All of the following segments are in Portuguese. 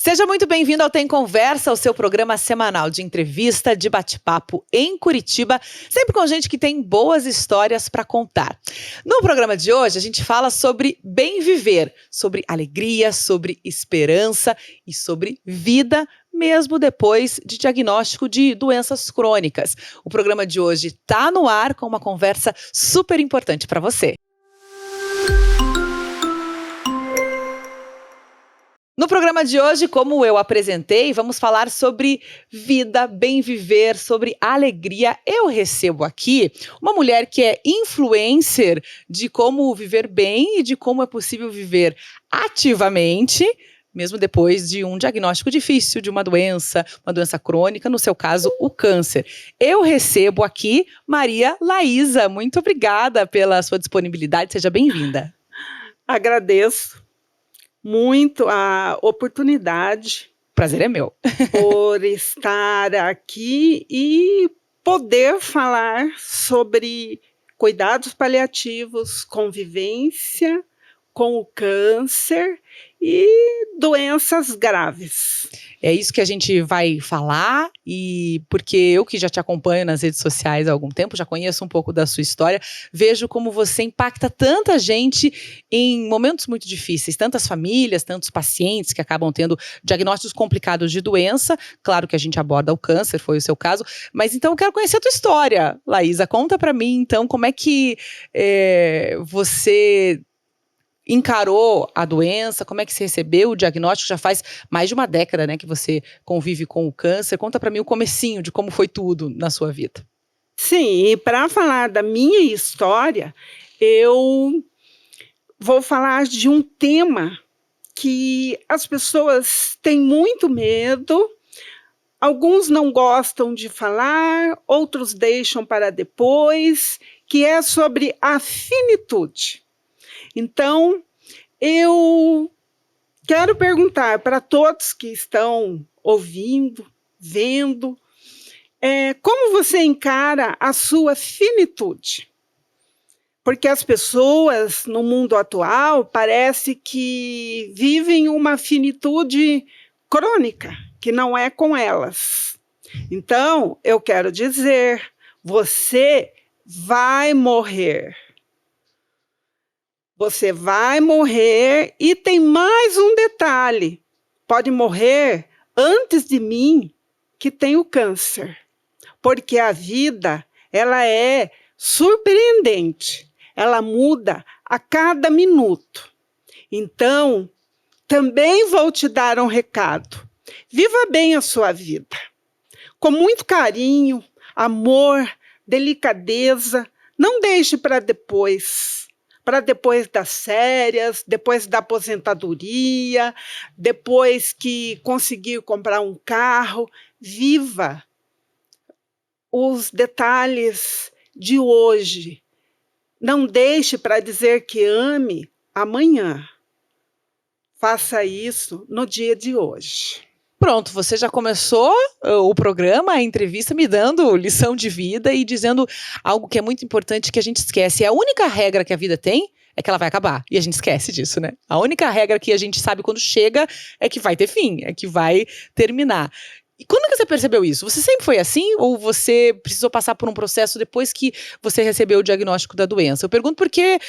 Seja muito bem-vindo ao Tem Conversa, o seu programa semanal de entrevista, de bate-papo em Curitiba, sempre com gente que tem boas histórias para contar. No programa de hoje, a gente fala sobre bem viver, sobre alegria, sobre esperança e sobre vida, mesmo depois de diagnóstico de doenças crônicas. O programa de hoje está no ar com uma conversa super importante para você. No programa de hoje, como eu apresentei, vamos falar sobre vida, bem viver, sobre alegria. Eu recebo aqui uma mulher que é influencer de como viver bem e de como é possível viver ativamente, mesmo depois de um diagnóstico difícil, de uma doença crônica, no seu caso, o câncer. Eu recebo aqui Maria Laísa. Muito obrigada pela sua disponibilidade, seja bem-vinda. Agradeço muito a oportunidade. Prazer é meu. Por estar aqui e poder falar sobre cuidados paliativos, convivência com o câncer e doenças graves. É isso que a gente vai falar, e porque eu que já te acompanho nas redes sociais há algum tempo, já conheço um pouco da sua história, vejo como você impacta tanta gente em momentos muito difíceis, tantas famílias, tantos pacientes que acabam tendo diagnósticos complicados de doença. Claro que a gente aborda o câncer, foi o seu caso, mas então eu quero conhecer a tua história, Laísa. Conta pra mim, então, como é que você encarou a doença, como é que você recebeu o diagnóstico? Já faz mais de uma década, né, que você convive com o câncer. Conta para mim o comecinho de como foi tudo na sua vida. Sim, e para falar da minha história, eu vou falar de um tema que as pessoas têm muito medo, alguns não gostam de falar, outros deixam para depois, que é sobre a finitude. Então, eu quero perguntar para todos que estão ouvindo, vendo, como você encara a sua finitude? Porque as pessoas no mundo atual parece que vivem uma finitude crônica, que não é com elas. Então, eu quero dizer, você vai morrer. Você vai morrer e tem mais um detalhe. Pode morrer antes de mim, que tem o câncer. Porque a vida, ela é surpreendente. Ela muda a cada minuto. Então, também vou te dar um recado. Viva bem a sua vida. Com muito carinho, amor, delicadeza. Não deixe para depois das férias, depois da aposentadoria, depois que conseguir comprar um carro. Viva os detalhes de hoje. Não deixe para dizer que ame amanhã. Faça isso no dia de hoje. Pronto, você já começou o programa, a entrevista, me dando lição de vida e dizendo algo que é muito importante, que a gente esquece. A única regra que a vida tem é que ela vai acabar. E a gente esquece disso, né? A única regra que a gente sabe quando chega é que vai ter fim, é que vai terminar. E quando que você percebeu isso? Você sempre foi assim ou você precisou passar por um processo depois que você recebeu o diagnóstico da doença? Eu pergunto porque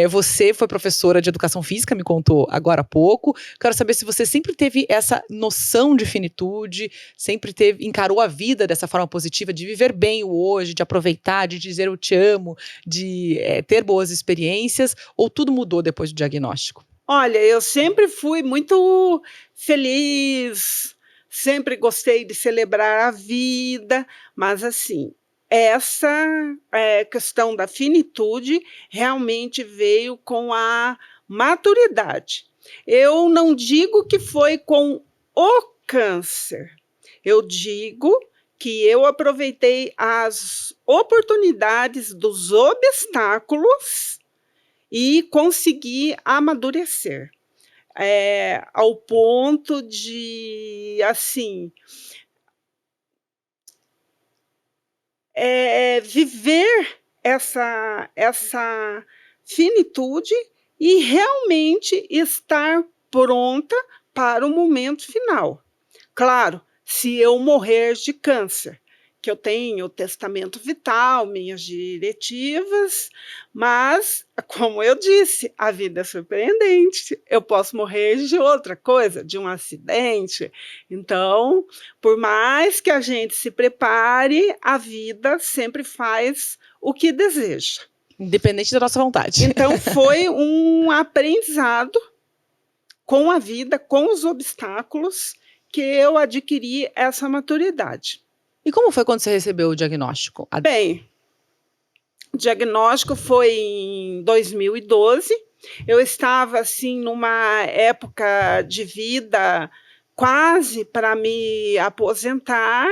você foi professora de educação física, me contou agora há pouco. Quero saber se você sempre teve essa noção de finitude, sempre encarou a vida dessa forma positiva, de viver bem o hoje, de aproveitar, de dizer eu te amo, de ter boas experiências, ou tudo mudou depois do diagnóstico? Olha, eu sempre fui muito feliz, sempre gostei de celebrar a vida, mas assim, essa questão da finitude realmente veio com a maturidade. Eu não digo que foi com o câncer, eu digo que eu aproveitei as oportunidades dos obstáculos e consegui amadurecer. Ao ponto de, assim, viver essa finitude e realmente estar pronta para o momento final. Claro, se eu morrer de câncer, que eu tenho o testamento vital, minhas diretivas, mas, como eu disse, a vida é surpreendente. Eu posso morrer de outra coisa, de um acidente. Então, por mais que a gente se prepare, a vida sempre faz o que deseja. Independente da nossa vontade. Então, foi um aprendizado com a vida, com os obstáculos, que eu adquiri essa maturidade. E como foi quando você recebeu o diagnóstico? Bem, o diagnóstico foi em 2012. Eu estava assim numa época de vida quase para me aposentar.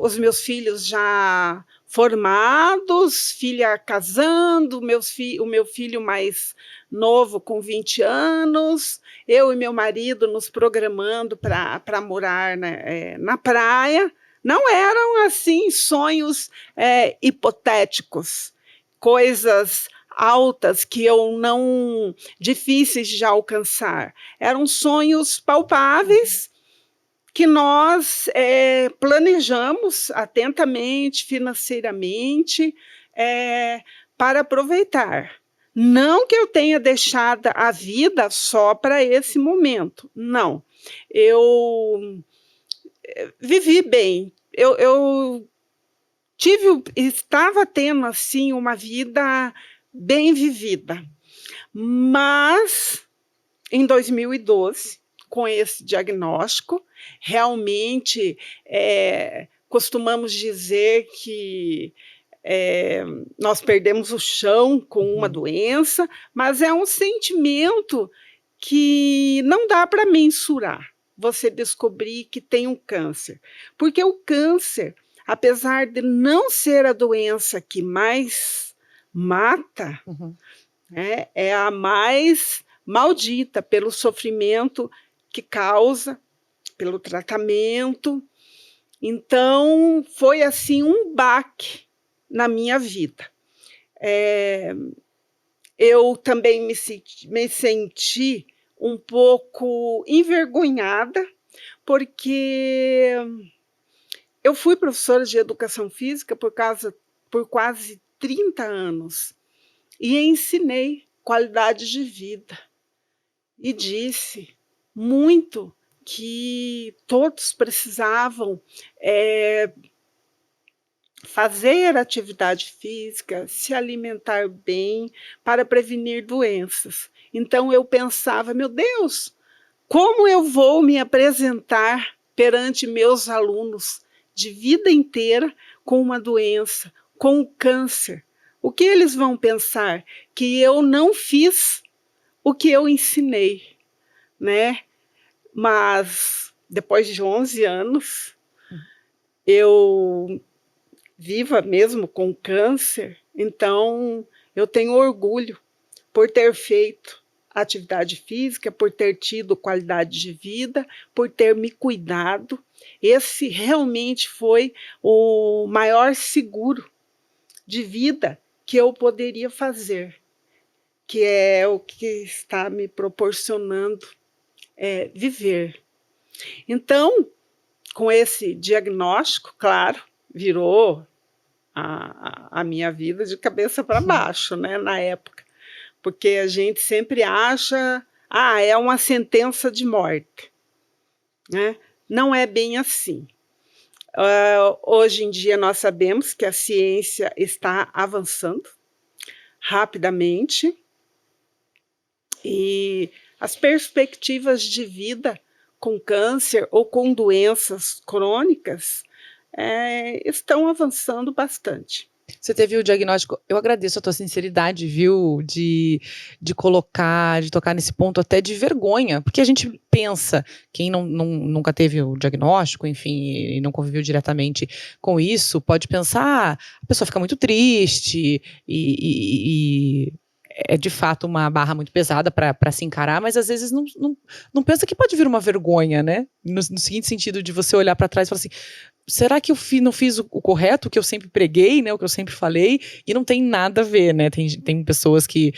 Os meus filhos já formados, filha casando, o meu filho mais novo com 20 anos, eu e meu marido nos programando para morar na praia. Não eram assim sonhos hipotéticos, coisas altas que eu não difíceis de alcançar. Eram sonhos palpáveis que nós planejamos atentamente, financeiramente, para aproveitar. Não que eu tenha deixado a vida só para esse momento, não. Eu vivi bem, eu estava tendo assim uma vida bem vivida, mas em 2012, com esse diagnóstico, realmente costumamos dizer que nós perdemos o chão com uma doença, mas é um sentimento que não dá para mensurar. Você descobrir que tem um câncer, porque o câncer, apesar de não ser a doença que mais mata, é a mais maldita pelo sofrimento que causa, pelo tratamento. Então, foi assim um baque na minha vida. Eu também me senti um pouco envergonhada, porque eu fui professora de educação física por quase 30 anos e ensinei qualidade de vida. E disse muito que todos precisavam fazer atividade física, se alimentar bem para prevenir doenças. Então eu pensava, meu Deus, como eu vou me apresentar perante meus alunos de vida inteira com uma doença, com o câncer? O que eles vão pensar? Que eu não fiz o que eu ensinei, né? Mas depois de 11 anos, eu viva mesmo com câncer, então eu tenho orgulho por ter feito atividade física, por ter tido qualidade de vida, por ter me cuidado. Esse realmente foi o maior seguro de vida que eu poderia fazer, que é o que está me proporcionando viver. Então, com esse diagnóstico, claro, virou a minha vida de cabeça para baixo, né, na época, porque a gente sempre acha, é uma sentença de morte, né? Não é bem assim. Hoje em dia nós sabemos que a ciência está avançando rapidamente e as perspectivas de vida com câncer ou com doenças crônicas estão avançando bastante. Você teve o diagnóstico, eu agradeço a tua sinceridade, viu, de tocar nesse ponto até de vergonha, porque a gente pensa, quem nunca teve o diagnóstico, enfim, e não conviveu diretamente com isso, pode pensar, a pessoa fica muito triste e é de fato uma barra muito pesada para se encarar, mas às vezes não pensa que pode vir uma vergonha, né? No seguinte sentido de você olhar para trás e falar assim, será que eu não fiz o correto, o que eu sempre preguei, né, o que eu sempre falei, e não tem nada a ver, né? Tem pessoas que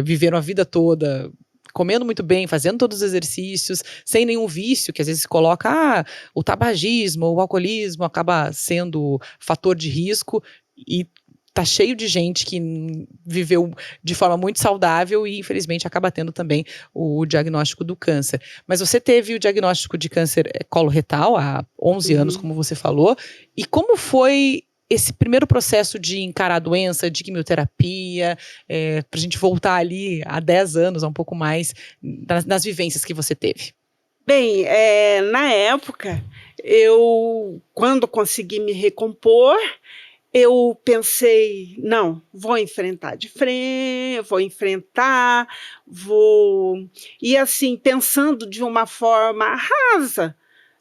viveram a vida toda comendo muito bem, fazendo todos os exercícios, sem nenhum vício, que às vezes se coloca, o tabagismo, o alcoolismo acaba sendo fator de risco, e tá cheio de gente que viveu de forma muito saudável e, infelizmente, acaba tendo também o diagnóstico do câncer. Mas você teve o diagnóstico de câncer coloretal há 11 anos, como você falou, e como foi esse primeiro processo de encarar a doença, de quimioterapia, para a gente voltar ali há 10 anos, um pouco mais, nas vivências que você teve? Bem, na época, quando consegui me recompor, eu pensei, não, vou enfrentar de frente, vou enfrentar, vou... E assim, pensando de uma forma rasa,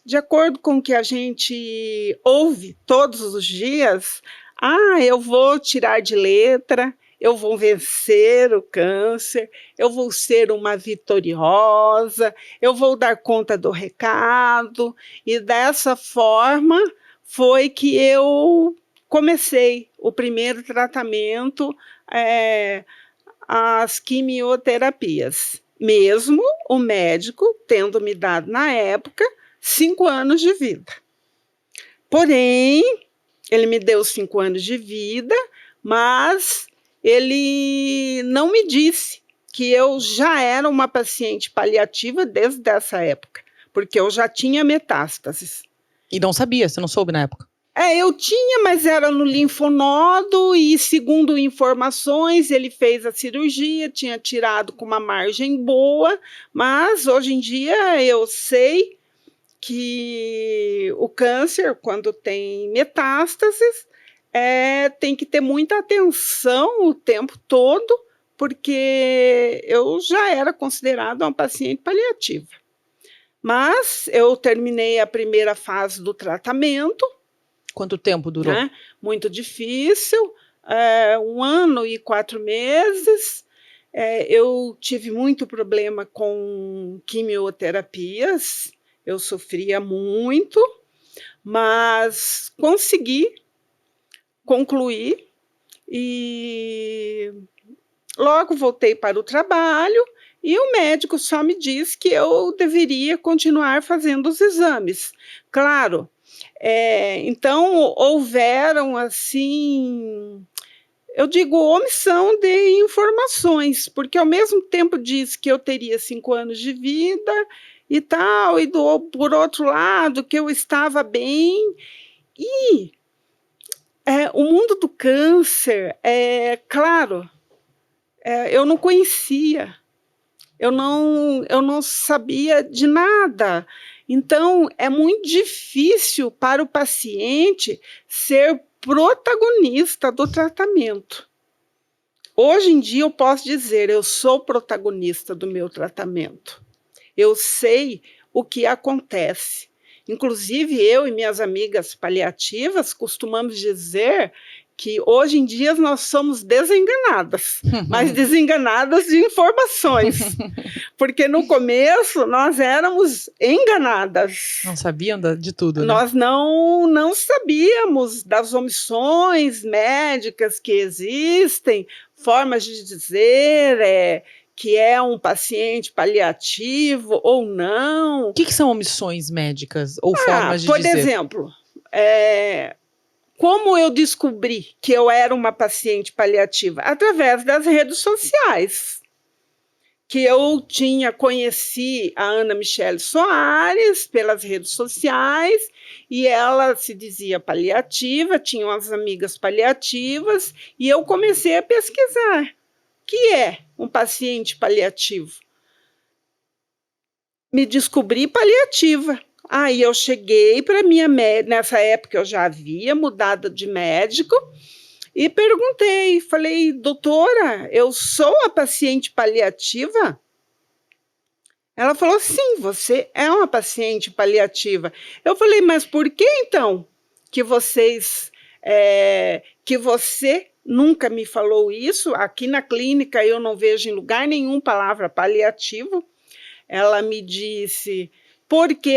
de acordo com o que a gente ouve todos os dias, eu vou tirar de letra, eu vou vencer o câncer, eu vou ser uma vitoriosa, eu vou dar conta do recado, e dessa forma foi que eu comecei o primeiro tratamento, as quimioterapias, mesmo o médico tendo me dado, na época, 5 anos de vida. Porém, ele me deu 5 anos de vida, mas ele não me disse que eu já era uma paciente paliativa desde essa época, porque eu já tinha metástases. E não sabia, você não soube na época? Eu tinha, mas era no linfonodo e, segundo informações, ele fez a cirurgia, tinha tirado com uma margem boa, mas hoje em dia eu sei que o câncer, quando tem metástases, tem que ter muita atenção o tempo todo, porque eu já era considerada uma paciente paliativa. Mas eu terminei a primeira fase do tratamento. Quanto tempo durou? Muito difícil, 1 ano e 4 meses. Eu tive muito problema com quimioterapias, eu sofria muito, mas consegui concluir e logo voltei para o trabalho, e o médico só me disse que eu deveria continuar fazendo os exames. Claro, então houveram, assim, eu digo, omissão de informações, porque ao mesmo tempo disse que eu teria 5 anos de vida e tal, e por outro lado que eu estava bem. E o mundo do câncer, claro, eu não conhecia, eu não sabia de nada. Então, é muito difícil para o paciente ser protagonista do tratamento. Hoje em dia, eu posso dizer, eu sou protagonista do meu tratamento. Eu sei o que acontece. Inclusive, eu e minhas amigas paliativas costumamos dizer que hoje em dia nós somos desenganadas, mas desenganadas de informações, porque no começo nós éramos enganadas. Não sabiam de tudo, né? Nós não sabíamos das omissões médicas que existem, formas de dizer que é um paciente paliativo ou não. O que são omissões médicas ou formas de por dizer? Por exemplo, como eu descobri que eu era uma paciente paliativa? Através das redes sociais. Que eu conheci a Ana Michele Soares pelas redes sociais, e ela se dizia paliativa, tinha umas amigas paliativas, e eu comecei a pesquisar. O que é um paciente paliativo? Me descobri paliativa. Aí eu cheguei para minha médica, nessa época eu já havia mudado de médico, e perguntei, falei, doutora, eu sou a paciente paliativa? Ela falou, sim, você é uma paciente paliativa. Eu falei, mas por que então que você nunca me falou isso? Aqui na clínica eu não vejo em lugar nenhum palavra paliativo. Ela me disse, porque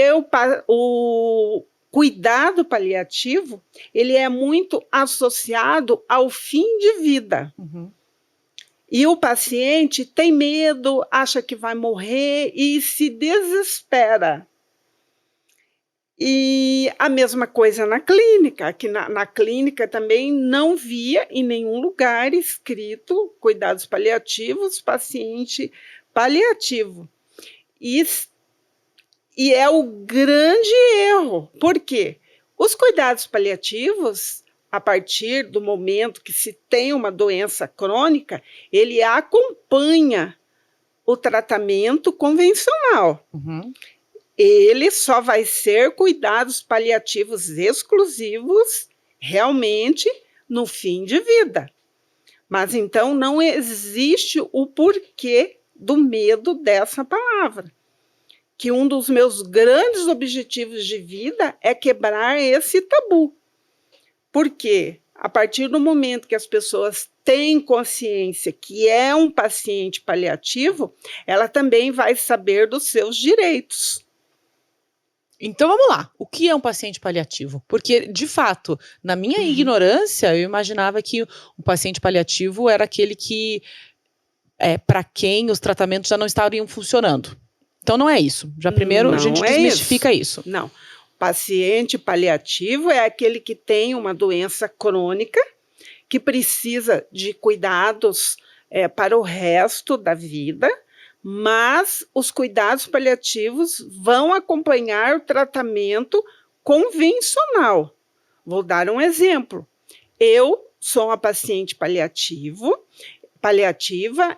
o cuidado paliativo, ele é muito associado ao fim de vida. Uhum. E o paciente tem medo, acha que vai morrer e se desespera. E a mesma coisa na clínica, que na clínica também não via em nenhum lugar escrito cuidados paliativos, paciente paliativo. E é o grande erro. Por quê? Os cuidados paliativos, a partir do momento que se tem uma doença crônica, ele acompanha o tratamento convencional. Uhum. Ele só vai ser cuidados paliativos exclusivos realmente no fim de vida. Mas então não existe o porquê do medo dessa palavra. Que um dos meus grandes objetivos de vida é quebrar esse tabu. Porque a partir do momento que as pessoas têm consciência que é um paciente paliativo, ela também vai saber dos seus direitos. Então vamos lá, o que é um paciente paliativo? Porque, de fato, na minha ignorância, eu imaginava que um paciente paliativo era aquele que, para quem os tratamentos já não estariam funcionando. Então não é isso. Já primeiro a gente desmistifica isso. Não. Paciente paliativo é aquele que tem uma doença crônica, que precisa de cuidados para o resto da vida, mas os cuidados paliativos vão acompanhar o tratamento convencional. Vou dar um exemplo. Eu sou uma paciente paliativa,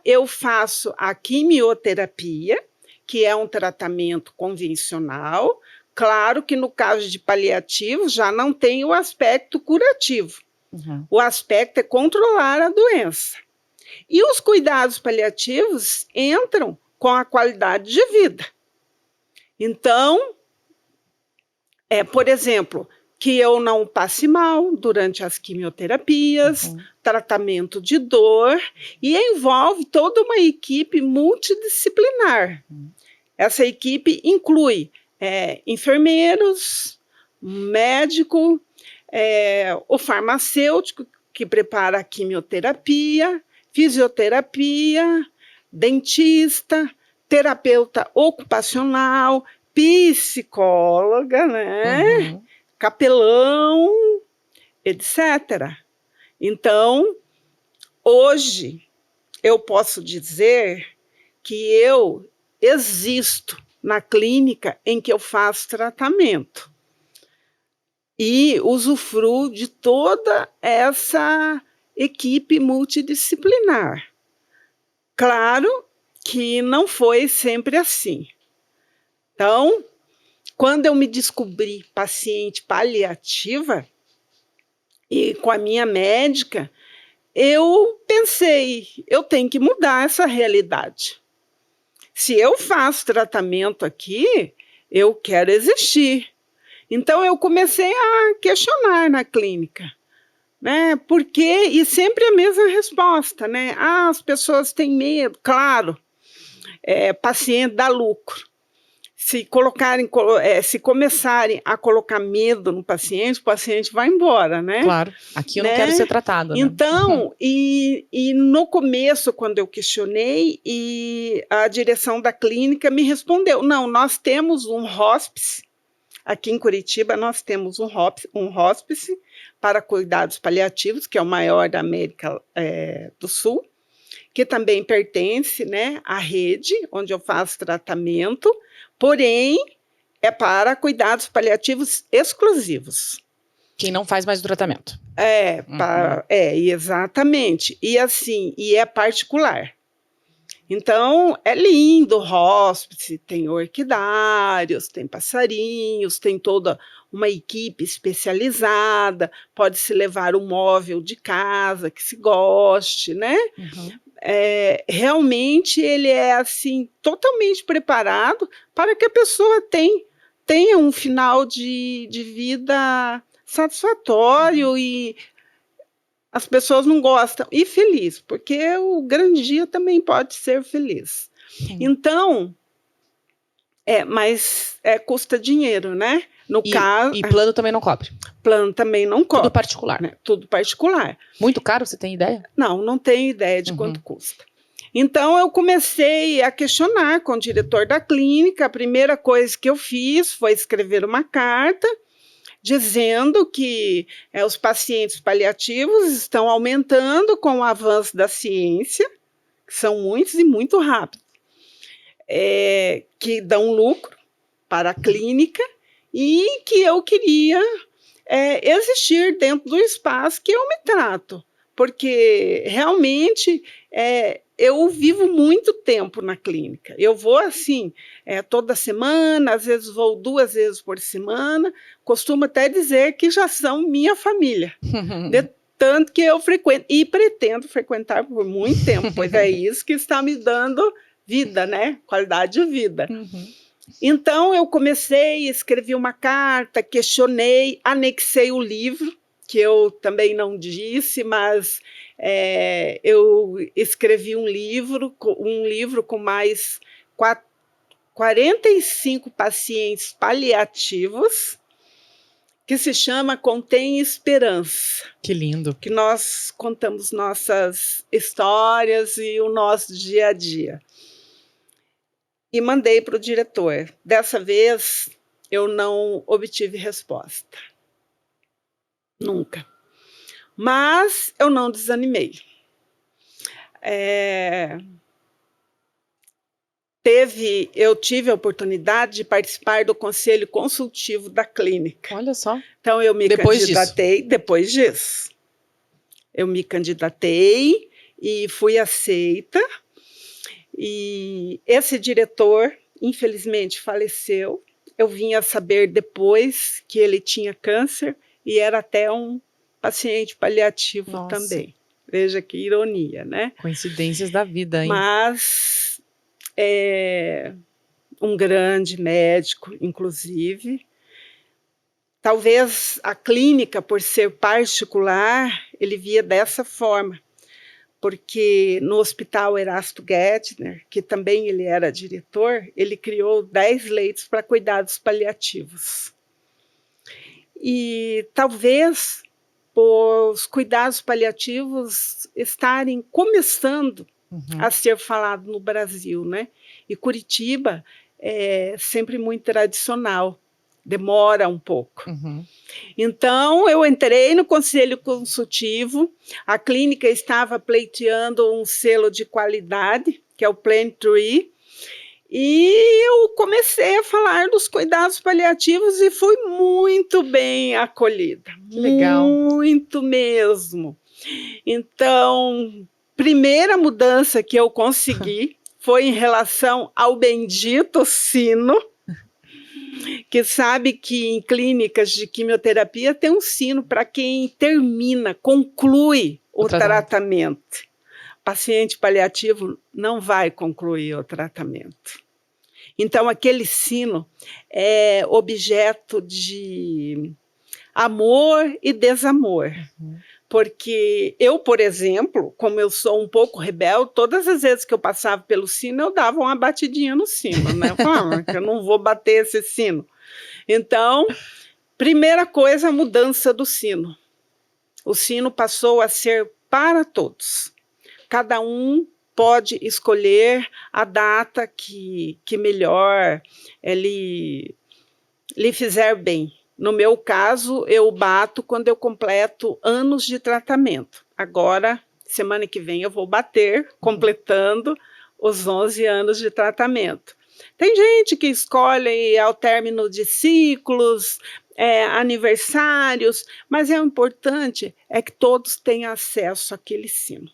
eu faço a quimioterapia, que é um tratamento convencional. Claro que no caso de paliativo já não tem o aspecto curativo. Uhum. O aspecto é controlar a doença. E os cuidados paliativos entram com a qualidade de vida. Então, por exemplo, que eu não passe mal durante as quimioterapias, tratamento de dor, e envolve toda uma equipe multidisciplinar. Essa equipe inclui enfermeiros, médico, o farmacêutico que prepara a quimioterapia, fisioterapia, dentista, terapeuta ocupacional, psicóloga, né? Capelão, etc. Então, hoje, eu posso dizer que eu existo na clínica em que eu faço tratamento e usufruo de toda essa equipe multidisciplinar. Claro que não foi sempre assim. Então, quando eu me descobri paciente paliativa, e com a minha médica, eu pensei, eu tenho que mudar essa realidade. Se eu faço tratamento aqui, eu quero existir. Então, eu comecei a questionar na clínica. Né? Por quê? E sempre a mesma resposta, né? As pessoas têm medo, claro, paciente dá lucro. Se começarem a colocar medo no paciente, o paciente vai embora, né? Claro, aqui eu não quero ser tratado. Né? Então, e no começo, quando eu questionei, e a direção da clínica me respondeu, não, nós temos um hospice, aqui em Curitiba nós temos um hospice para cuidados paliativos, que é o maior da América do Sul, que também pertence, né, à rede onde eu faço tratamento, porém é para cuidados paliativos exclusivos. Quem não faz mais o tratamento. Exatamente. E assim, é particular. Então, é lindo o hospice, tem orquidários, tem passarinhos, tem toda uma equipe especializada, pode-se levar um móvel de casa que se goste, né? Realmente ele é assim, totalmente preparado para que a pessoa tenha um final de vida satisfatório e as pessoas não gostam, e feliz, porque o grande dia também pode ser feliz. Então, mas custa dinheiro, né? E plano também não cobre? Plano também não cobre. Tudo particular? Né? Tudo particular. Muito caro, você tem ideia? Não tenho ideia de quanto custa. Então, eu comecei a questionar com o diretor da clínica. A primeira coisa que eu fiz foi escrever uma carta dizendo que os pacientes paliativos estão aumentando com o avanço da ciência, que são muitos e muito rápidos, que dão lucro para a clínica, e que eu queria existir dentro do espaço que eu me trato, porque realmente eu vivo muito tempo na clínica. Eu vou assim, toda semana, às vezes vou 2 vezes por semana, costumo até dizer que já são minha família, de tanto que eu frequento, e pretendo frequentar por muito tempo, pois é isso que está me dando vida, né? Qualidade de vida. Então, eu comecei, escrevi uma carta, questionei, anexei o livro, que eu também não disse, mas eu escrevi um livro com mais 45 pacientes paliativos, que se chama Contém Esperança. Que lindo. Que nós contamos nossas histórias e o nosso dia a dia. E mandei para o diretor. Dessa vez, eu não obtive resposta. Nunca. Mas eu não desanimei. Eu tive a oportunidade de participar do conselho consultivo da clínica. Olha só. Então, eu me candidatei depois disso. Eu me candidatei e fui aceita. E esse diretor, infelizmente, faleceu. Eu vim a saber depois que ele tinha câncer e era até um paciente paliativo também. Veja que ironia, né? Coincidências da vida, hein? Mas um grande médico, inclusive. Talvez a clínica, por ser particular, ele via dessa forma. Porque no Hospital Erasto Gettner, que também ele era diretor, ele criou 10 leitos para cuidados paliativos. E talvez os cuidados paliativos estarem começando a ser falado no Brasil, né? E Curitiba é sempre muito tradicional, demora um pouco. Então, eu entrei no conselho consultivo, a clínica estava pleiteando um selo de qualidade, que é o Plan Tree, e eu comecei a falar dos cuidados paliativos e fui muito bem acolhida. Legal. Muito mesmo. Então, primeira mudança que eu consegui foi em relação ao bendito sino, que sabe que em clínicas de quimioterapia tem um sino para quem conclui o tratamento. Paciente paliativo não vai concluir o tratamento. Então, aquele sino é objeto de amor e desamor. Porque eu, por exemplo, como eu sou um pouco rebelde, todas as vezes que eu passava pelo sino, eu dava uma batidinha no sino, né? Eu falava, que eu não vou bater esse sino. Então, primeira coisa, a mudança do sino. O sino passou a ser para todos. Cada um pode escolher a data que melhor lhe fizer bem. No meu caso, eu bato quando eu completo anos de tratamento. Agora, semana que vem, eu vou bater, completando os 11 anos de tratamento. Tem gente que escolhe ao término de ciclos, aniversários, mas o importante é que todos tenham acesso àquele sino.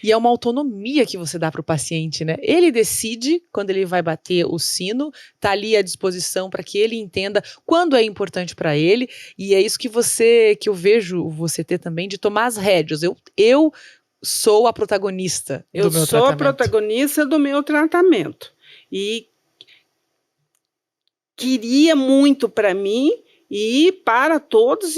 E é uma autonomia que você dá para o paciente, né? Ele decide quando ele vai bater o sino, tá ali à disposição para que ele entenda quando é importante para ele, e é isso que eu vejo você ter também, de tomar as rédeas. Eu sou a protagonista do meu tratamento. Eu sou a protagonista do meu tratamento. E queria muito para mim e para todos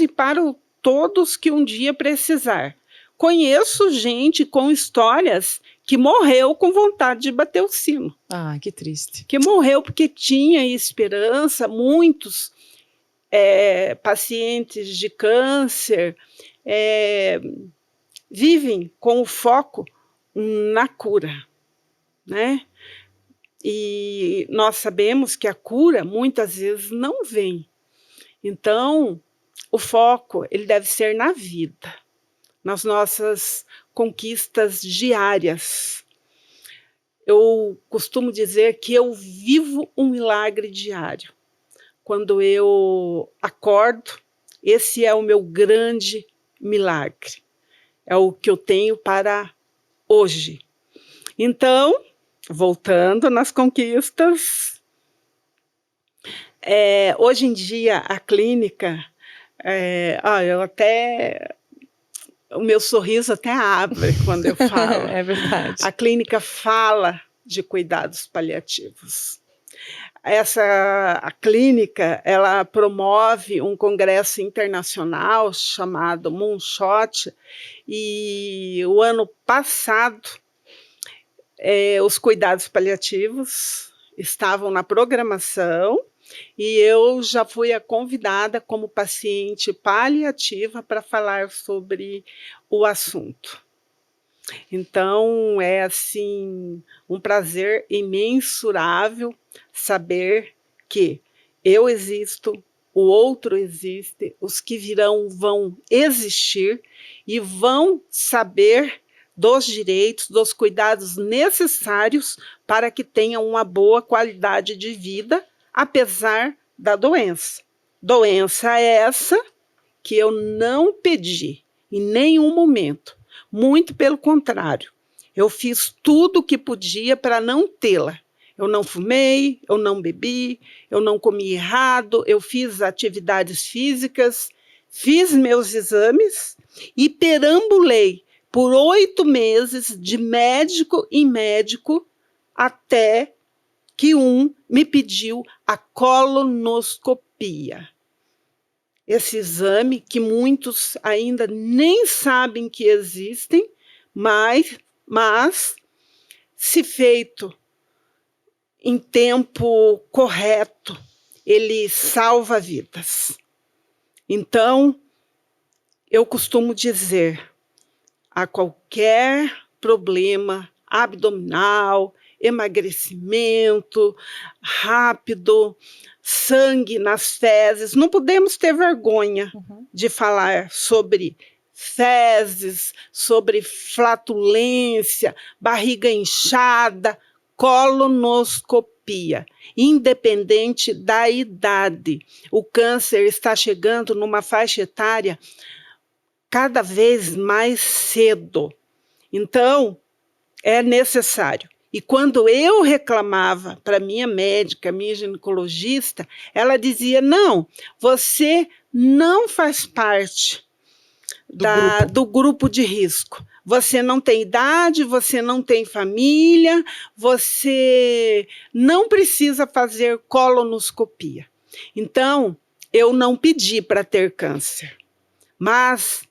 todos que um dia precisar. Conheço gente com histórias que morreu com vontade de bater o sino. Ah, que triste. Que morreu porque tinha esperança. Muitos pacientes de câncer vivem com o foco na cura. né? E nós sabemos que a cura muitas vezes não vem. Então, o foco ele deve ser na vida, nas nossas conquistas diárias. Eu costumo dizer que eu vivo um milagre diário. Quando eu acordo, esse é o meu grande milagre. É o que eu tenho para hoje. Então, voltando nas conquistas, hoje em dia a clínica, o meu sorriso até abre quando eu falo. É verdade. A clínica fala de cuidados paliativos. A clínica, ela promove um congresso internacional chamado Moonshot, e o ano passado os cuidados paliativos estavam na programação e eu já fui a convidada como paciente paliativa para falar sobre o assunto. Então, é assim, um prazer imensurável saber que eu existo, o outro existe, os que virão vão existir e vão saber dos direitos, dos cuidados necessários para que tenham uma boa qualidade de vida, apesar da doença. Doença essa que eu não pedi em nenhum momento. Muito pelo contrário, eu fiz tudo o que podia para não tê-la. Eu não fumei, eu não bebi, eu não comi errado, eu fiz atividades físicas, fiz meus exames e perambulei por 8 meses de médico em médico até que me pediu a colonoscopia. Esse exame que muitos ainda nem sabem que existem, mas se feito em tempo correto, ele salva vidas. Então, eu costumo dizer, a qualquer problema abdominal, emagrecimento rápido, sangue nas fezes, não podemos ter vergonha de falar sobre fezes, sobre flatulência, barriga inchada, colonoscopia, independente da idade. O câncer está chegando numa faixa etária cada vez mais cedo. Então, é necessário. E quando eu reclamava para minha médica, minha ginecologista, ela dizia, não, você não faz parte do grupo de risco. Você não tem idade, você não tem família, você não precisa fazer colonoscopia. Então, eu não pedi para ter câncer, mas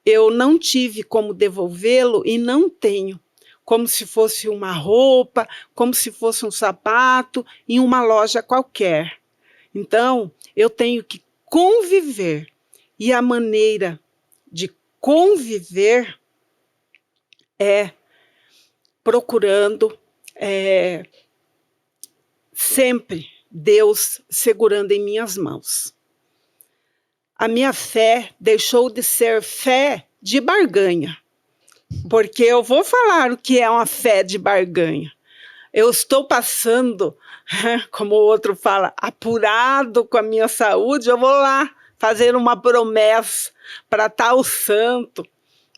eu não tive como devolvê-lo e não tenho. Como se fosse uma roupa, como se fosse um sapato em uma loja qualquer. Então, eu tenho que conviver. E a maneira de conviver é procurando sempre Deus segurando em minhas mãos. A minha fé deixou de ser fé de barganha. Porque eu vou falar o que é uma fé de barganha. Eu estou passando, como o outro fala, apurado com a minha saúde, eu vou lá fazer uma promessa para tal santo,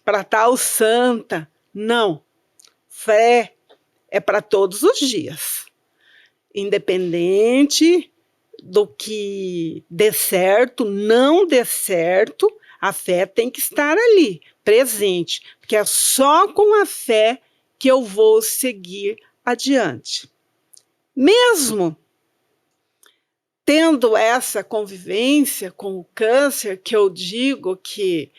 para tal santa. Não. Fé é para todos os dias. Independente do que dê certo, não dê certo, a fé tem que estar ali, presente, porque é só com a fé que eu vou seguir adiante. Mesmo tendo essa convivência com o câncer, que eu digo que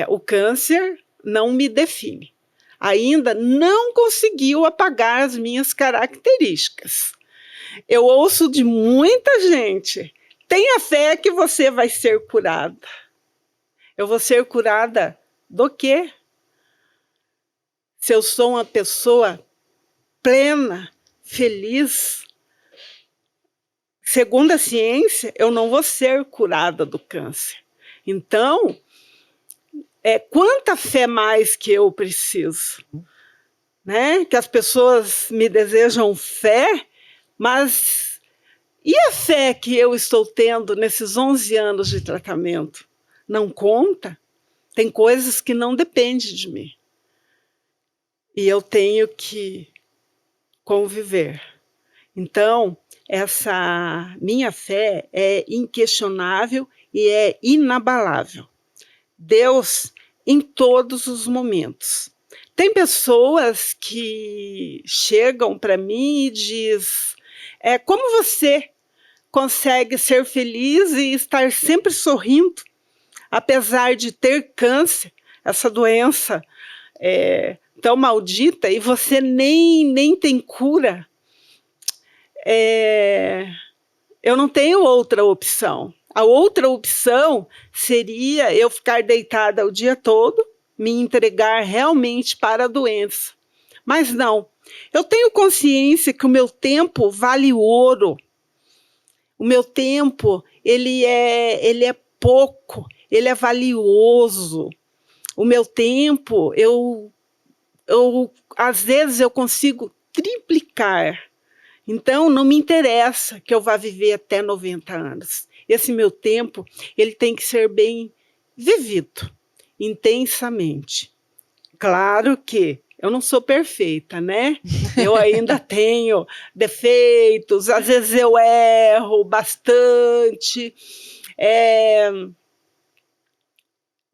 o câncer não me define. Ainda não conseguiu apagar as minhas características. Eu ouço de muita gente, tenha fé que você vai ser curada. Eu vou ser curada do quê? Se eu sou uma pessoa plena, feliz, segundo a ciência, eu não vou ser curada do câncer. Então, quanta fé mais que eu preciso? Né? Que as pessoas me desejam fé, mas e a fé que eu estou tendo nesses 11 anos de tratamento? Não conta? Tem coisas que não dependem de mim. E eu tenho que conviver. Então, essa minha fé é inquestionável e é inabalável. Deus em todos os momentos. Tem pessoas que chegam para mim e diz, como você consegue ser feliz e estar sempre sorrindo, apesar de ter câncer, essa doença tão maldita, e você nem tem cura? Eu não tenho outra opção. A outra opção seria eu ficar deitada o dia todo, me entregar realmente para a doença. Mas não, eu tenho consciência que o meu tempo vale ouro. O meu tempo, ele é pouco, ele é valioso. O meu tempo, às vezes eu consigo triplicar. Então, não me interessa que eu vá viver até 90 anos. Esse meu tempo, ele tem que ser bem vivido, intensamente. Claro que eu não sou perfeita, né? Eu ainda tenho defeitos, às vezes eu erro bastante.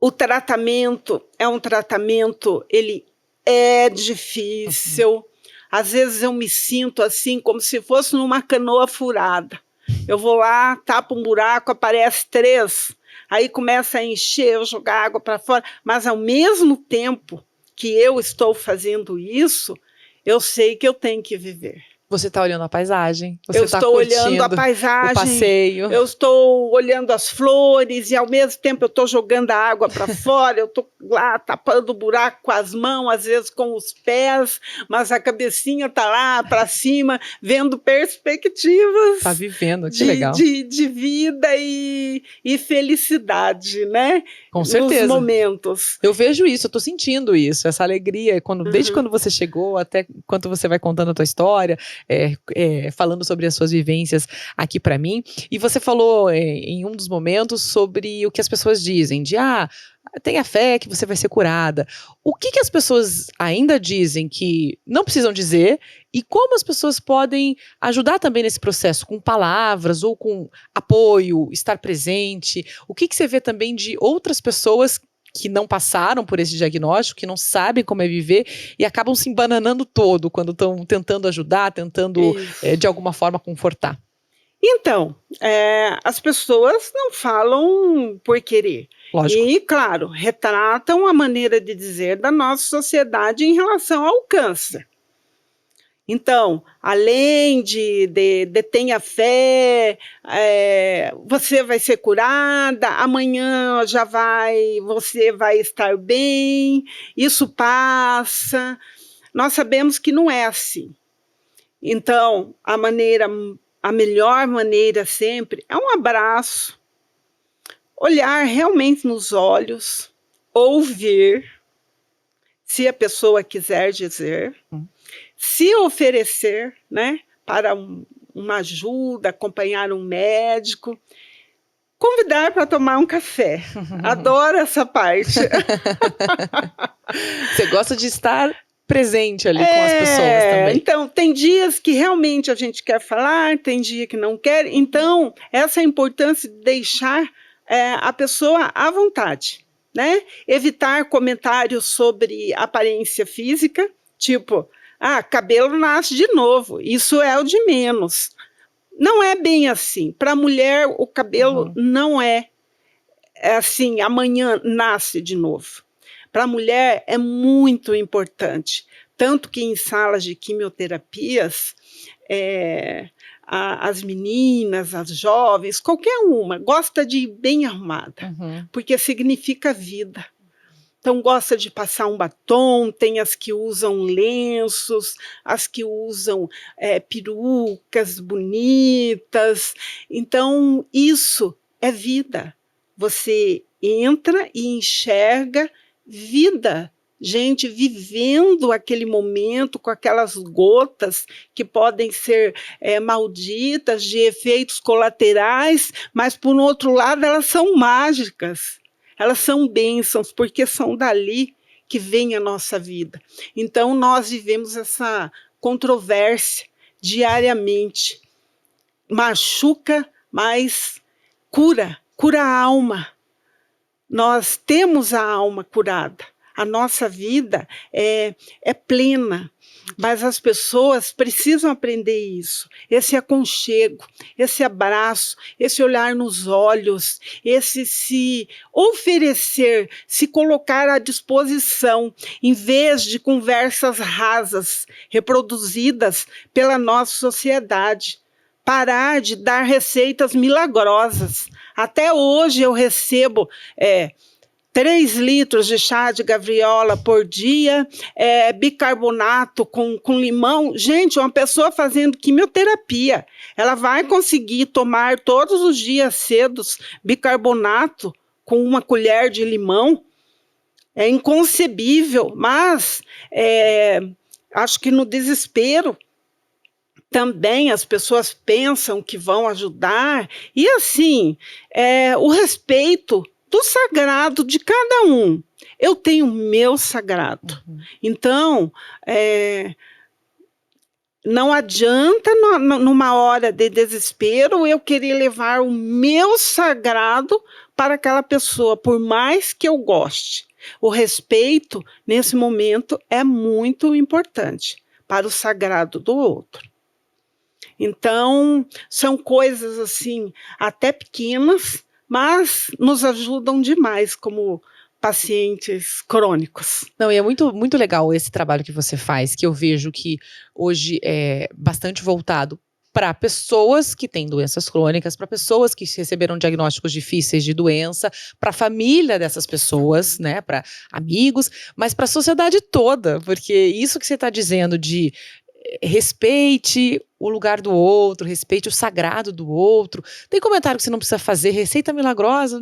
O tratamento é um tratamento, ele é difícil. Às vezes eu me sinto assim, como se fosse numa canoa furada. Eu vou lá, tapo um buraco, aparece 3, aí começa a encher, eu jogar água para fora, mas ao mesmo tempo que eu estou fazendo isso, eu sei que eu tenho que viver. Você está olhando a paisagem, você eu está estou curtindo olhando a paisagem, o passeio. Eu estou olhando as flores e ao mesmo tempo eu estou jogando a água para fora, eu estou lá tapando o buraco com as mãos, às vezes com os pés, mas a cabecinha está lá para cima, vendo perspectivas. Está vivendo, que legal. De vida e felicidade, né? Com certeza. Nos momentos. Eu vejo isso, eu estou sentindo isso, essa alegria, desde quando você chegou até quando você vai contando a tua história, falando sobre as suas vivências aqui para mim. E você falou em um dos momentos sobre o que as pessoas dizem, de tenha fé que você vai ser curada. O que as pessoas ainda dizem que não precisam dizer e como as pessoas podem ajudar também nesse processo, com palavras ou com apoio, estar presente? O que você vê também de outras pessoas que não passaram por esse diagnóstico, que não sabem como é viver e acabam se embananando todo quando estão tentando ajudar, tentando de alguma forma confortar? Então, as pessoas não falam por querer. Lógico. E, claro, retratam a maneira de dizer da nossa sociedade em relação ao câncer. Então, além de tenha fé, você vai ser curada, amanhã você vai estar bem, isso passa. Nós sabemos que não é assim. Então, a melhor maneira sempre é um abraço, olhar realmente nos olhos, ouvir, se a pessoa quiser dizer, se oferecer, né, para uma ajuda, acompanhar um médico, convidar para tomar um café. Adoro essa parte. Você gosta de estar presente ali com as pessoas também. Então, tem dias que realmente a gente quer falar, tem dia que não quer. Então, essa é a importância de deixar a pessoa à vontade, né? Evitar comentários sobre aparência física, tipo, cabelo nasce de novo, isso é o de menos. Não é bem assim. Para a mulher, o cabelo não é assim, amanhã nasce de novo. Para a mulher é muito importante, tanto que em salas de quimioterapias, as meninas, as jovens, qualquer uma, gosta de ir bem arrumada, porque significa vida. Então, gosta de passar um batom, tem as que usam lenços, as que usam perucas bonitas. Então, isso é vida. Você entra e enxerga vida. Gente vivendo aquele momento com aquelas gotas que podem ser malditas, de efeitos colaterais, mas, por outro lado, elas são mágicas. Elas são bênçãos, porque são dali que vem a nossa vida. Então, nós vivemos essa controvérsia diariamente. Machuca, mas cura a alma. Nós temos a alma curada. A nossa vida é plena, mas as pessoas precisam aprender isso. Esse aconchego, esse abraço, esse olhar nos olhos, esse se oferecer, se colocar à disposição, em vez de conversas rasas, reproduzidas pela nossa sociedade. Parar de dar receitas milagrosas. Até hoje eu recebo 3 litros de chá de gavriola por dia, bicarbonato com limão. Gente, uma pessoa fazendo quimioterapia, ela vai conseguir tomar todos os dias cedos bicarbonato com uma colher de limão? É inconcebível, mas acho que no desespero também as pessoas pensam que vão ajudar. E assim, o respeito do sagrado de cada um. Eu tenho o meu sagrado. Então, não adianta, numa hora de desespero, eu querer levar o meu sagrado para aquela pessoa, por mais que eu goste. O respeito, nesse momento, é muito importante para o sagrado do outro. Então, são coisas assim, até pequenas, mas nos ajudam demais como pacientes crônicos. Não, e é muito, muito legal esse trabalho que você faz, que eu vejo que hoje é bastante voltado para pessoas que têm doenças crônicas, para pessoas que receberam diagnósticos difíceis de doença, para a família dessas pessoas, né, para amigos, mas para a sociedade toda, porque isso que você está dizendo de respeite o lugar do outro, respeite o sagrado do outro. Tem comentário que você não precisa fazer, receita milagrosa,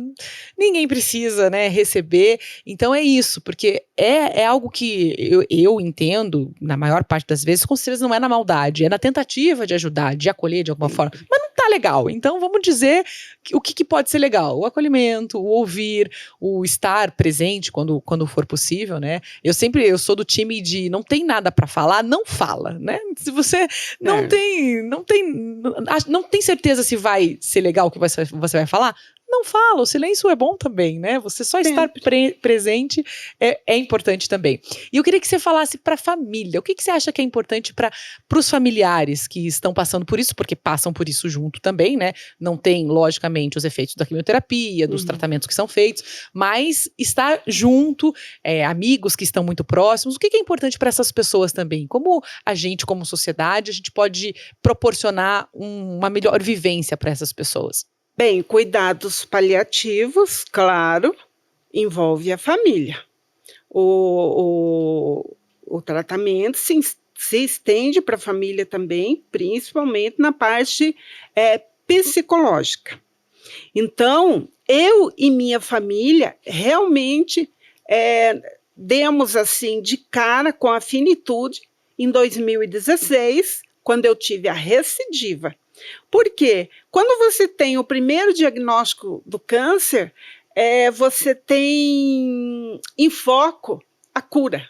ninguém precisa, né, receber. Então é isso, porque é algo que eu entendo, na maior parte das vezes, com certeza não é na maldade, é na tentativa de ajudar, de acolher de alguma forma, mas não tá legal. Então vamos dizer o que pode ser legal: o acolhimento, o ouvir, o estar presente quando for possível, né? Eu sou do time de não tem nada para falar, não fala, né? Se você não tem certeza se vai ser legal o que você vai falar, não fala. O silêncio é bom também, né? Você só estar presente é importante também. E eu queria que você falasse para a família. O que você acha que é importante para os familiares que estão passando por isso, porque passam por isso junto também, né? Não tem, logicamente, os efeitos da quimioterapia, dos tratamentos que são feitos, mas estar junto, amigos que estão muito próximos. O que é importante para essas pessoas também? Como a gente, como sociedade, a gente pode proporcionar uma melhor vivência para essas pessoas? Bem, cuidados paliativos, claro, envolve a família. O tratamento se estende para a família também, principalmente na parte psicológica. Então, eu e minha família realmente demos assim de cara com a finitude em 2016, quando eu tive a recidiva. Por quê? Quando você tem o primeiro diagnóstico do câncer, você tem em foco a cura.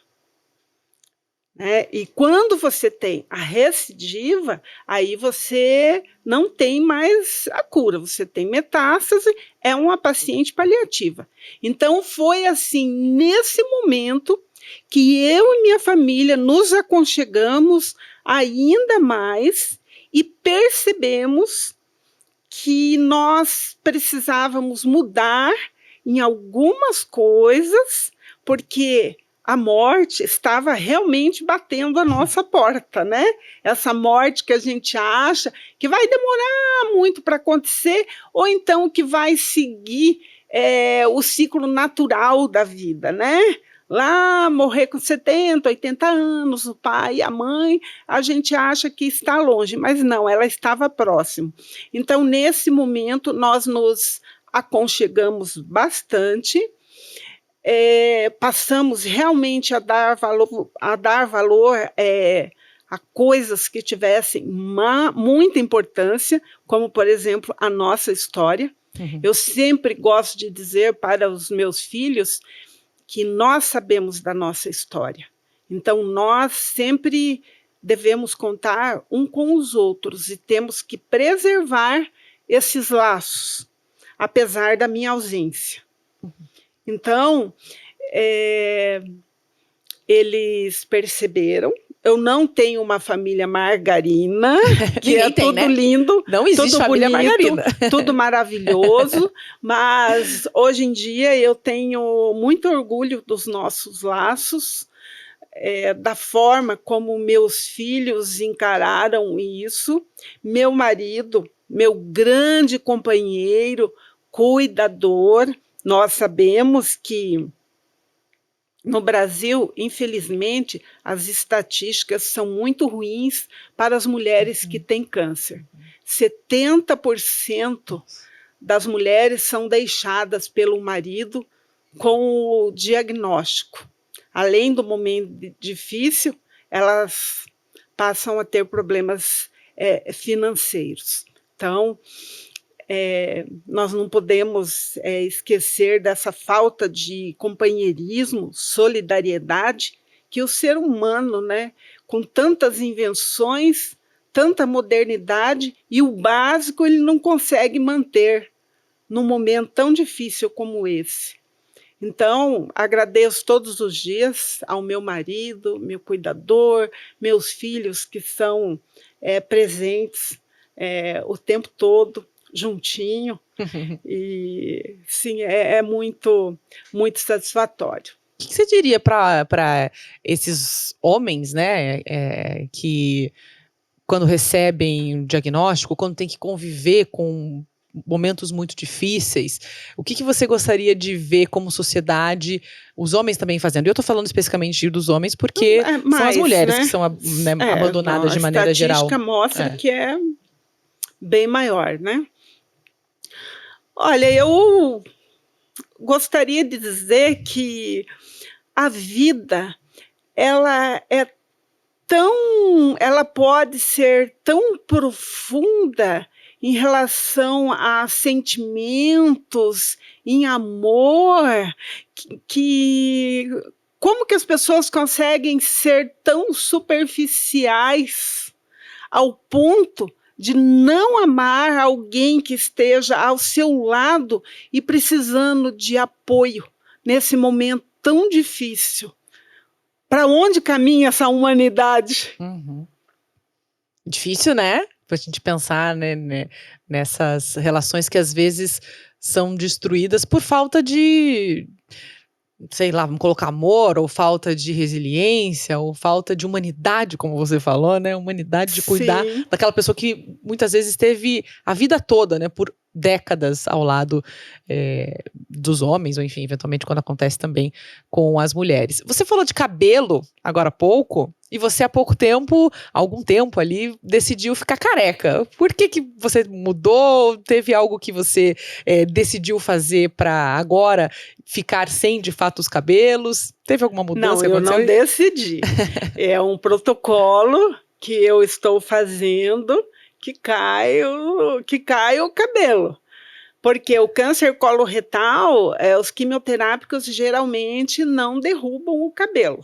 Né? E quando você tem a recidiva, aí você não tem mais a cura, você tem metástase, é uma paciente paliativa. Então foi assim, nesse momento, que eu e minha família nos aconchegamos ainda mais e percebemos que nós precisávamos mudar em algumas coisas, porque a morte estava realmente batendo a nossa porta, né? Essa morte que a gente acha que vai demorar muito para acontecer, ou então que vai seguir o ciclo natural da vida, né? Lá, morrer com 70, 80 anos, o pai e a mãe, a gente acha que está longe, mas não, ela estava próximo. Então, nesse momento, nós nos aconchegamos bastante, passamos realmente a dar valor a coisas que tivessem muita importância, como, por exemplo, a nossa história. Uhum. Eu sempre gosto de dizer para os meus filhos que nós sabemos da nossa história. Então, nós sempre devemos contar um com os outros e temos que preservar esses laços, apesar da minha ausência. Então, eles perceberam. Eu não tenho uma família margarina, que é tudo, né? Lindo, não existe tudo família bonito, margarina. tudo maravilhoso, mas hoje em dia eu tenho muito orgulho dos nossos laços, da forma como meus filhos encararam isso. Meu marido, meu grande companheiro, cuidador. Nós sabemos que no Brasil, infelizmente, as estatísticas são muito ruins para as mulheres que têm câncer. 70% das mulheres são deixadas pelo marido com o diagnóstico. Além do momento difícil, elas passam a ter problemas financeiros. Então, nós não podemos esquecer dessa falta de companheirismo, solidariedade, que o ser humano, né, com tantas invenções, tanta modernidade, e o básico ele não consegue manter num momento tão difícil como esse. Então, agradeço todos os dias ao meu marido, meu cuidador, meus filhos que são presentes o tempo todo, juntinho, e sim, é muito, muito satisfatório. O que você diria para esses homens, né, que quando recebem um diagnóstico, quando tem que conviver com momentos muito difíceis, o que você gostaria de ver como sociedade, os homens também fazendo? Eu estou falando especificamente dos homens, porque são as mulheres, né, que são abandonadas de maneira geral. A estatística mostra que é bem maior, né? Olha, eu gostaria de dizer que a vida, ela pode ser tão profunda em relação a sentimentos, em amor, que como que as pessoas conseguem ser tão superficiais ao ponto de não amar alguém que esteja ao seu lado e precisando de apoio nesse momento tão difícil? Para onde caminha essa humanidade? Difícil, né? Para a gente pensar, né, nessas relações que às vezes são destruídas por falta de, sei lá, vamos colocar amor, ou falta de resiliência, ou falta de humanidade, como você falou, né? Humanidade de cuidar daquela pessoa que muitas vezes esteve a vida toda, né? Por décadas ao lado dos homens, ou enfim, eventualmente quando acontece também com as mulheres. Você falou de cabelo agora há pouco, e você há pouco tempo, algum tempo ali, decidiu ficar careca. Por que você mudou? Teve algo que você decidiu fazer para agora ficar sem, de fato, os cabelos? Teve alguma mudança? Não, eu não decidi. É um protocolo que eu estou fazendo que cai o cabelo. Porque o câncer coloretal, os quimioterápicos geralmente não derrubam o cabelo.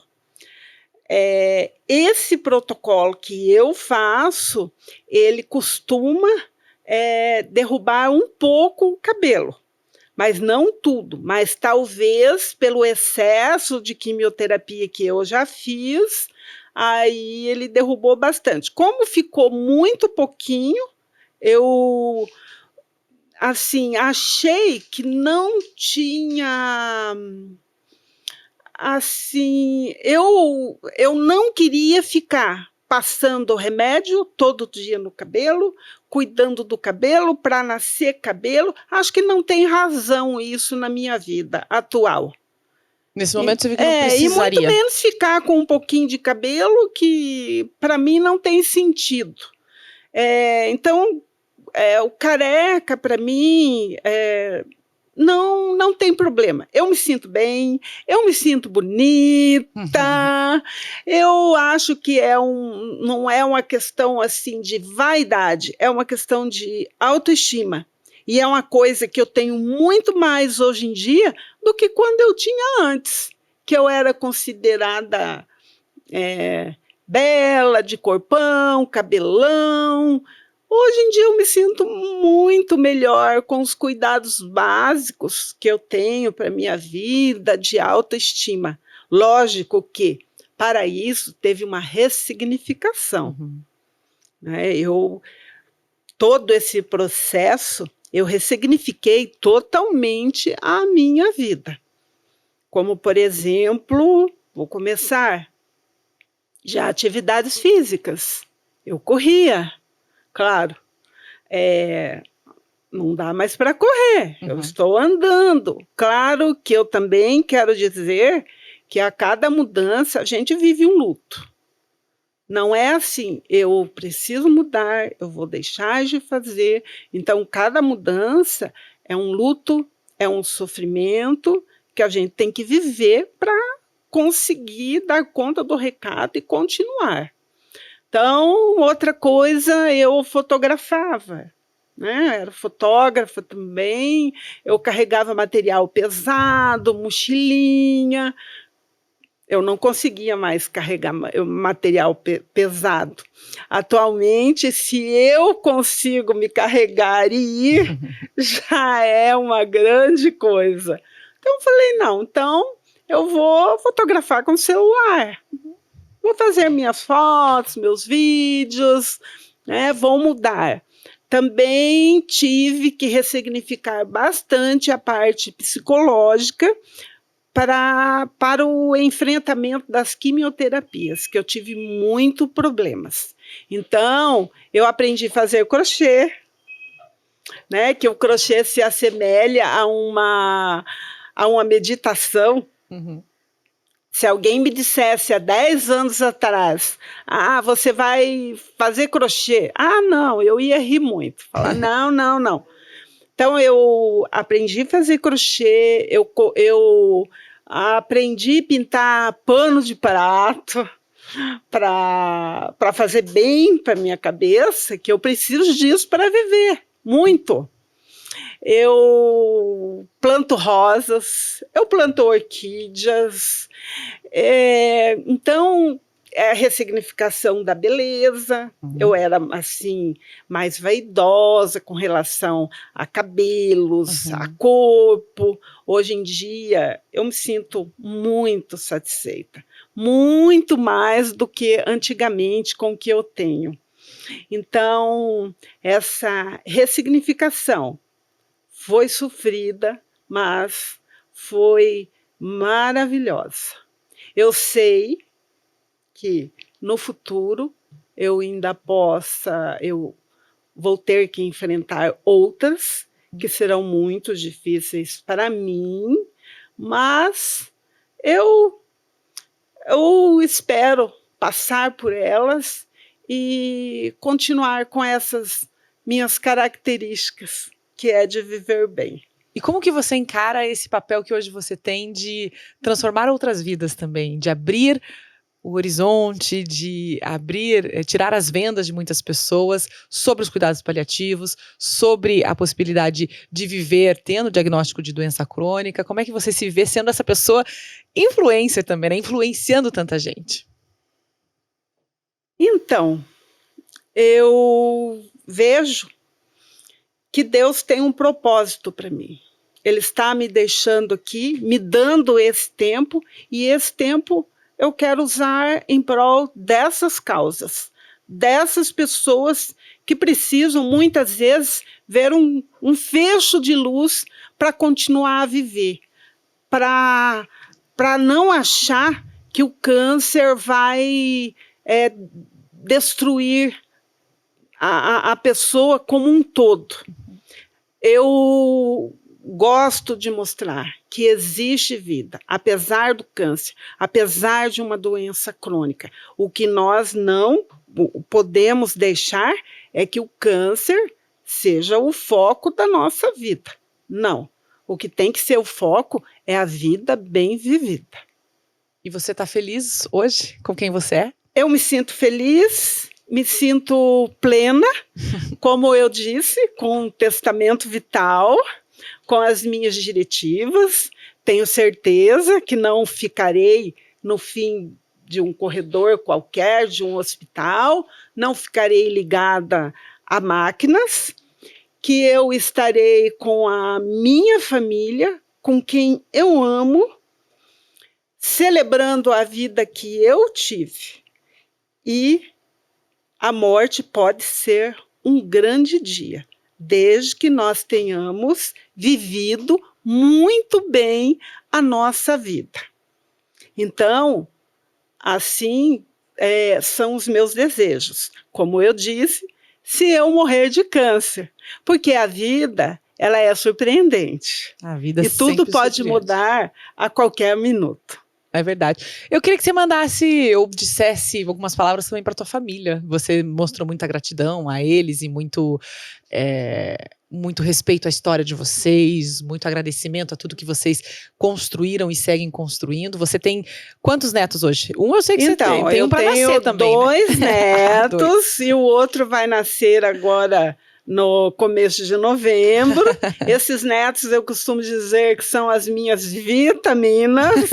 Esse protocolo que eu faço, ele costuma derrubar um pouco o cabelo, mas não tudo. Mas talvez pelo excesso de quimioterapia que eu já fiz, aí ele derrubou bastante. Como ficou muito pouquinho, eu assim achei que não tinha... Assim, eu não queria ficar, passando remédio todo dia no cabelo, cuidando do cabelo para nascer cabelo. Acho que não tem razão isso na minha vida atual. Nesse momento você viu que não precisaria. E muito menos ficar com um pouquinho de cabelo, que para mim não tem sentido. Então, o careca, para mim, não tem problema. Eu me sinto bem, eu me sinto bonita. Eu acho que não é uma questão assim de vaidade, é uma questão de autoestima. E é uma coisa que eu tenho muito mais hoje em dia do que quando eu tinha antes, que eu era considerada bela, de corpão, cabelão. Hoje em dia eu me sinto muito melhor com os cuidados básicos que eu tenho para a minha vida, de autoestima. Lógico que, para isso, teve uma ressignificação. Todo esse processo, eu ressignifiquei totalmente a minha vida. Como, por exemplo, vou começar, já atividades físicas. Eu corria. Claro, não dá mais para correr, eu estou andando. Claro que eu também quero dizer que a cada mudança a gente vive um luto. Não é assim, eu preciso mudar, eu vou deixar de fazer. Então, cada mudança é um luto, é um sofrimento que a gente tem que viver para conseguir dar conta do recado e continuar. Então, outra coisa, eu fotografava, era fotógrafa também, eu carregava material pesado, mochilinha, eu não conseguia mais carregar material pesado. Atualmente, se eu consigo me carregar e ir, já é uma grande coisa. Então, eu falei, não, então eu vou fotografar com celular. Vou fazer minhas fotos, meus vídeos, vou mudar. Também tive que ressignificar bastante a parte psicológica para o enfrentamento das quimioterapias, que eu tive muito problemas. Então, eu aprendi a fazer crochê, que o crochê se assemelha a uma meditação. Se alguém me dissesse há 10 anos atrás, você vai fazer crochê. Não, eu ia rir muito. Falar, não. Então, eu aprendi a fazer crochê, eu aprendi a pintar pano de prato para fazer bem para minha cabeça, que eu preciso disso para viver, muito. Eu planto rosas, eu planto orquídeas. Então, a ressignificação da beleza. Eu era assim mais vaidosa com relação a cabelos, a corpo. Hoje em dia, eu me sinto muito satisfeita, muito mais do que antigamente com o que eu tenho. Então, essa ressignificação foi sofrida, mas foi maravilhosa. Eu sei que no futuro eu vou ter que enfrentar outras que serão muito difíceis para mim, mas eu espero passar por elas e continuar com essas minhas características, que é de viver bem. E como que você encara esse papel que hoje você tem de transformar outras vidas também, de abrir o horizonte, de tirar as vendas de muitas pessoas sobre os cuidados paliativos, sobre a possibilidade de viver tendo diagnóstico de doença crônica? Como é que você se vê sendo essa pessoa influencer também, influenciando tanta gente? Então, eu vejo que Deus tem um propósito para mim. Ele está me deixando aqui, me dando esse tempo, e esse tempo eu quero usar em prol dessas causas, dessas pessoas que precisam, muitas vezes, ver um fecho de luz para continuar a viver, para não achar que o câncer vai destruir a pessoa como um todo. Eu gosto de mostrar que existe vida, apesar do câncer, apesar de uma doença crônica. O que nós não podemos deixar é que o câncer seja o foco da nossa vida. Não. O que tem que ser o foco é a vida bem vivida. E você está feliz hoje com quem você é? Eu me sinto feliz, me sinto plena, como eu disse, com um testamento vital, com as minhas diretivas. Tenho certeza que não ficarei no fim de um corredor qualquer, de um hospital, não ficarei ligada a máquinas, que eu estarei com a minha família, com quem eu amo, celebrando a vida que eu tive. E a morte pode ser um grande dia, desde que nós tenhamos vivido muito bem a nossa vida. Então, assim são os meus desejos. Como eu disse, se eu morrer de câncer, porque a vida, ela é surpreendente. A vida e tudo pode surpreende. mudar a qualquer minuto. É verdade. Eu queria que você mandasse ou dissesse algumas palavras também para tua família. Você mostrou muita gratidão a eles e muito respeito à história de vocês, muito agradecimento a tudo que vocês construíram e seguem construindo. Você tem quantos netos hoje? Um eu sei que então, você tem. Tem um para nascer também. Dois né? netos Dois. E o outro vai nascer agora no começo de novembro. Esses netos eu costumo dizer que são as minhas vitaminas,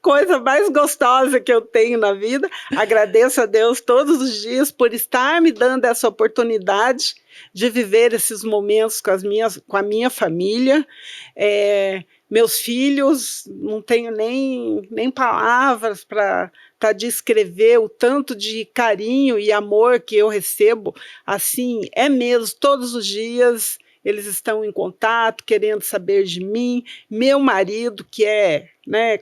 coisa mais gostosa que eu tenho na vida. Agradeço a Deus todos os dias por estar me dando essa oportunidade de viver esses momentos com a minha família. Meus filhos, não tenho nem palavras para descrever o tanto de carinho e amor que eu recebo. Assim, é mesmo, todos os dias eles estão em contato, querendo saber de mim. Meu marido, que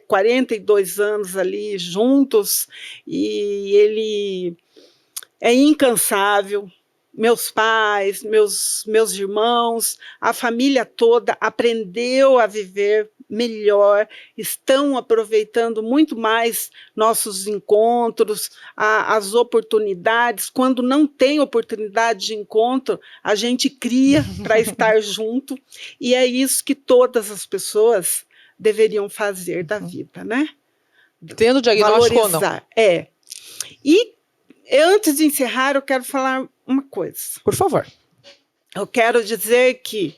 42 anos ali juntos, e ele é incansável. Meus pais, meus irmãos, a família toda aprendeu a viver melhor, estão aproveitando muito mais nossos encontros, as oportunidades. Quando não tem oportunidade de encontro, a gente cria para estar junto, e é isso que todas as pessoas deveriam fazer da vida, né? Tendo diagnóstico ou não. E antes de encerrar, eu quero falar uma coisa. Por favor. Eu quero dizer que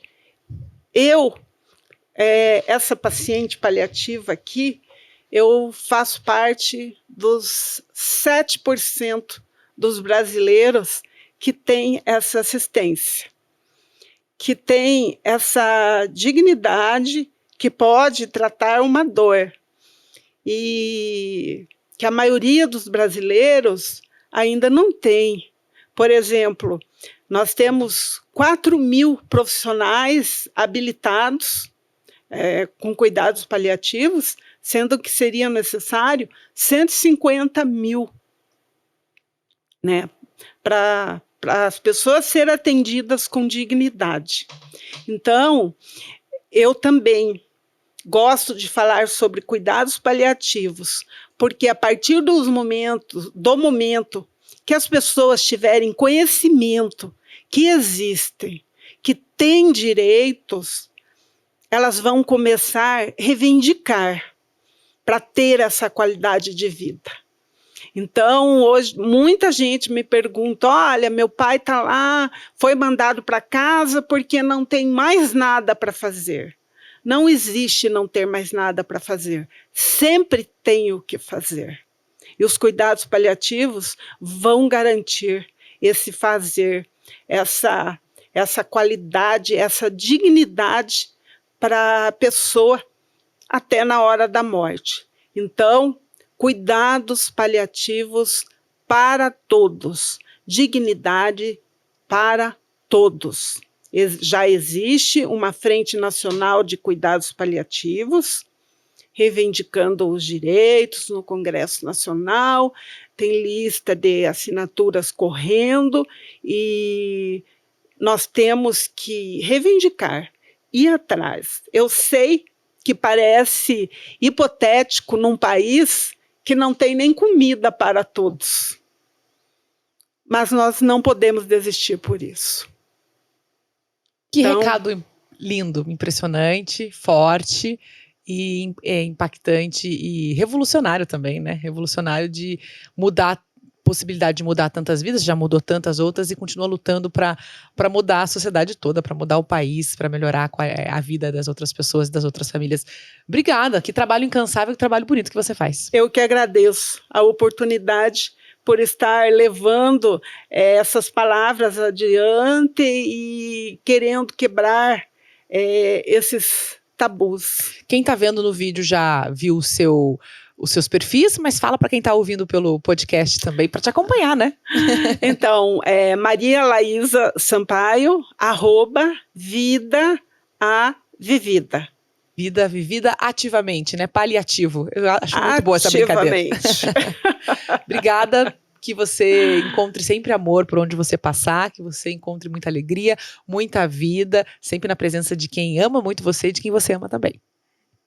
essa paciente paliativa aqui, eu faço parte dos 7% dos brasileiros que tem essa assistência, que tem essa dignidade, que pode tratar uma dor, e que a maioria dos brasileiros ainda não tem. Por exemplo, nós temos 4.000 profissionais habilitados com cuidados paliativos, sendo que seria necessário 150.000, né, para as pessoas serem atendidas com dignidade. Então, eu também gosto de falar sobre cuidados paliativos, porque a partir do momento que as pessoas tiverem conhecimento que existem, que têm direitos, elas vão começar a reivindicar para ter essa qualidade de vida. Então, hoje, muita gente me pergunta, olha, meu pai está lá, foi mandado para casa porque não tem mais nada para fazer. Não existe não ter mais nada para fazer. Sempre tem o que fazer. E os cuidados paliativos vão garantir esse fazer, essa qualidade, essa dignidade para a pessoa até na hora da morte. Então, cuidados paliativos para todos, dignidade para todos. Já existe uma Frente Nacional de Cuidados Paliativos, reivindicando os direitos no Congresso Nacional, tem lista de assinaturas correndo e nós temos que reivindicar, ir atrás. Eu sei que parece hipotético num país que não tem nem comida para todos, mas nós não podemos desistir por isso. Que recado lindo, impressionante, forte e impactante e revolucionário também, né? Revolucionário de mudar, possibilidade de mudar tantas vidas, já mudou tantas outras e continua lutando para mudar a sociedade toda, para mudar o país, para melhorar a vida das outras pessoas, das outras famílias. Obrigada, que trabalho incansável, que trabalho bonito que você faz. Eu que agradeço a oportunidade por estar levando essas palavras adiante e querendo quebrar esses tabus. Quem está vendo no vídeo já viu os seus perfis, mas fala para quem está ouvindo pelo podcast também, para te acompanhar, né? Então, Maria Laísa Sampaio, @vida a vivida. Vida vivida ativamente, né? Paliativo. Eu acho muito boa essa brincadeira. Obrigada. Que você encontre sempre amor por onde você passar, que você encontre muita alegria, muita vida, sempre na presença de quem ama muito você e de quem você ama também.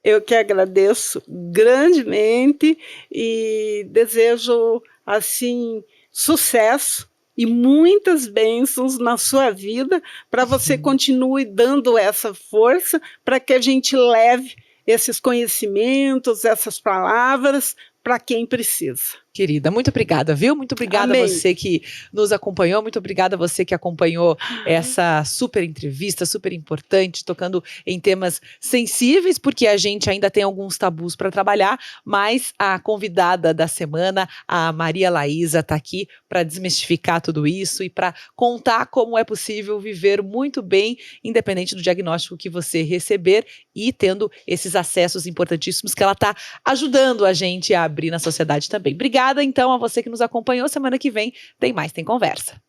Eu que agradeço grandemente e desejo, assim, sucesso e muitas bênçãos na sua vida, para você continue dando essa força, para que a gente leve esses conhecimentos, essas palavras, para quem precisa. Querida, muito obrigada, viu? Muito obrigada a você que nos acompanhou, muito obrigada a você que acompanhou essa super entrevista, super importante, tocando em temas sensíveis, porque a gente ainda tem alguns tabus para trabalhar, mas a convidada da semana, a Maria Laísa, está aqui para desmistificar tudo isso e para contar como é possível viver muito bem, independente do diagnóstico que você receber e tendo esses acessos importantíssimos que ela está ajudando a gente a abrir na sociedade também. Obrigada, então, a você que nos acompanhou. Semana que vem tem mais, tem conversa.